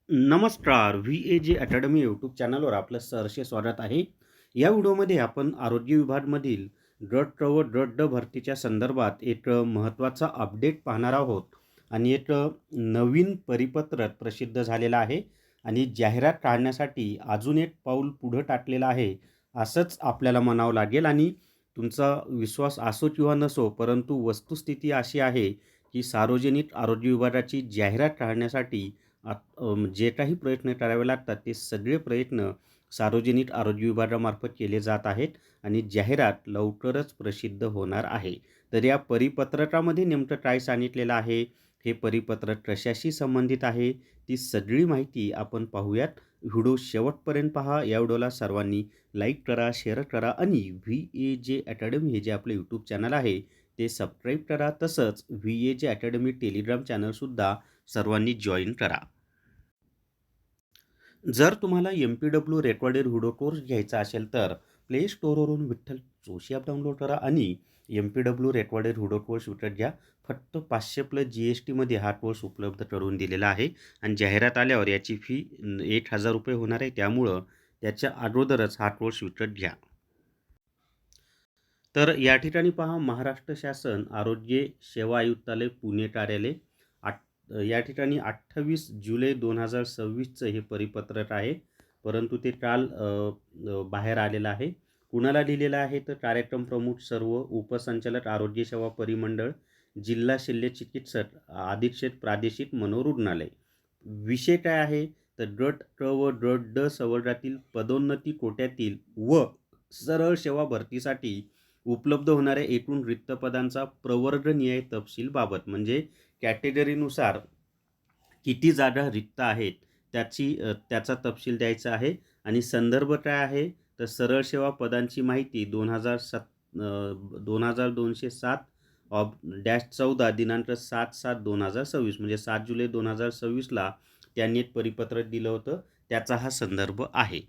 नमस्कार. VAJ academy YouTube चॅनलवर आपलं सहर्ष स्वागत आहे. या व्हिडिओमध्ये आपण आरोग्य विभागामधील गट क व गट ड भरतीच्या संदर्भात एक महत्त्वाचा अपडेट पाहणार आहोत आणि एक नवीन परिपत्रक प्रसिद्ध झालेलं आहे आणि जाहिरात काढण्यासाठी अजून एक पाऊल पुढं टाकलेलं आहे असंच आपल्याला म्हणावं लागेल. आणि तुमचा विश्वास असो किंवा नसो, परंतु वस्तुस्थिती अशी आहे की सार्वजनिक आरोग्य विभागाची जाहिरात काढण्यासाठी जे काही प्रयत्न करावे लागतात ते सगळे प्रयत्न सार्वजनिक आरोग्य विभागामार्फत केले जात आहेत आणि जाहिरात लवकरच प्रसिद्ध होणार आहे. तर या परिपत्रकामध्ये नेमकं काय सांगितलेलं आहे, हे परिपत्रक कशाशी संबंधित आहे, ती सगळी माहिती आपण पाहूयात. व्हिडिओ शेवटपर्यंत पहा. या व्हिडिओला सर्वांनी लाईक करा, शेअर करा आणि VAJ अकॅडमी हे जे आपलं यूट्यूब चॅनल आहे ते सबस्क्राईब करा. तसंच VAJ अकॅडमी टेलिग्राम चॅनलसुद्धा सर्वांनी जॉईन करा. जर तुम्हाला MPW रेकॉर्डेड व्हिडिओ कोर्स घ्यायचा असेल तर प्ले स्टोअरवरून विठ्ठल जोशी ॲप डाउनलोड करा आणि MPW रेकॉर्डेड व्हिडिओ कोर्स विकत घ्या. फक्त 500+ GSTमध्ये हा कोर्स उपलब्ध करून दिलेला आहे आणि जाहिरात आल्यावर याची फी 1000 रुपये होणार आहे. त्यामुळं त्याच्या अगोदरच हा कोर्स विकत घ्या. तर या ठिकाणी पहा, महाराष्ट्र शासन आरोग्य सेवा आयुक्तालय पुणे कार्यालय या ठिकाणी 28 जुलै 2026चं हे परिपत्रक आहे. परंतु ते काल बाहेर आलेलं आहे. कुणाला लिहिलेलं आहे तर कार्यक्रम प्रमुख सर्व उपसंचालक आरोग्य सेवा परिमंडळ, जिल्हा शल्य चिकित्सक अधीक्षक प्रादेशिक मनोरुग्णालय. विषय काय आहे तर गट क व गट ड संवर्गातील पदोन्नती कोट्यातील व सरळ सेवा भरतीसाठी उपलब्ध होणाऱ्या एकूण रिक्त पदांचा प्रवर्गनिहाय तपशील बाबत, म्हणजे कॅटेगरीनुसार किती जागा रिक्त आहेत त्याचा तपशील द्यायचा आहे. आणि संदर्भ काय आहे तर सरळ सेवा पदांची माहिती 2207/14 दिनांक 7/7/2026 म्हणजे 7 जुलै 2026ला त्यांनी एक परिपत्रक दिलं होतं, त्याचा हा संदर्भ आहे.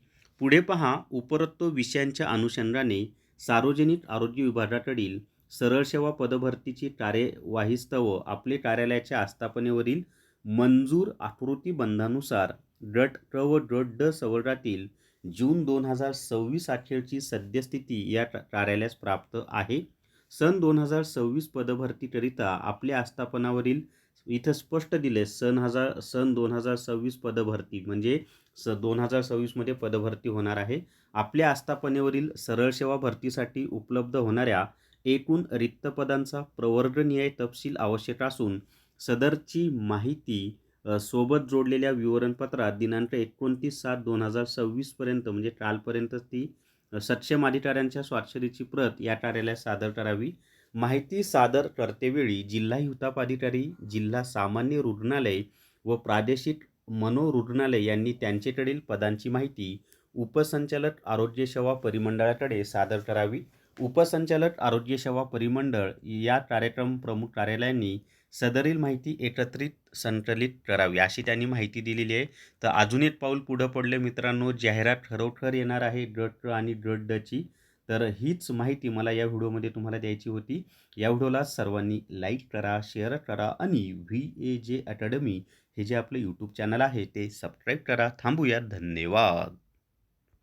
पुढे पहा, उपरोक्त विषयांच्या अनुषंगाने सार्वजनिक आरोग्य विभागाकडील सरळ सेवा पदभरतीची कार्यवाहीस्तव आपले कार्यालयाच्या आस्थापनेवरील मंजूर आकृतीबंधानुसार गट क व गट ड संवर्गातील जून 2026 अखेरची सद्यस्थिती या कार्यालयास प्राप्त आहे. सन 2026 पदभरतीकरिता आपल्या आस्थापनावरील इथं स्पष्ट दिले सन 2026 पदभरती म्हणजे 2026मध्ये पदभरती होणार आहे. आपल्या आस्थापनेवरील सरळ सेवा भरतीसाठी उपलब्ध होणाऱ्या एकूण रिक्त पदांचा प्रवर्गनिहाय तपशील आवश्यक असून सदरची माहिती सोबत जोडलेल्या विवरणपत्रात दिनांक 29/7/2026 पर्यंत म्हणजे कालपर्यंत ती सक्षम अधिकाऱ्यांच्या स्वाक्षरीची प्रत या कार्यालयास सादर करावी. माहिती सादर करतेवेळी जिल्हा हिवताप अधिकारी, जिल्हा सामान्य रुग्णालय व प्रादेशिक मनोरुग्णालय यांनी त्यांच्याकडील पदांची माहिती उपसंचालक आरोग्य सेवा परिमंडळाकडे सादर करावी. उपसंचालक आरोग्य सेवा परिमंडळ या कार्यक्रम प्रमुख कार्यालयांनी सदरील माहिती एकत्रित संकलित करावी अशी त्यांनी माहिती दिलेली आहे. तर अजून एक पाऊल पुढं पडले मित्रांनो, जाहिरात खरोखर येणार आहे गट क आणि गट ड ची. तर हीच माहिती मला या व्हिडिओमध्ये तुम्हाला द्यायची होती. या व्हिडिओला सर्वांनी लाईक करा, शेअर करा आणि VAJ अकॅडमी हे जे आपलं यूट्यूब चॅनल आहे ते सबस्क्राईब करा. थांबूया. धन्यवाद.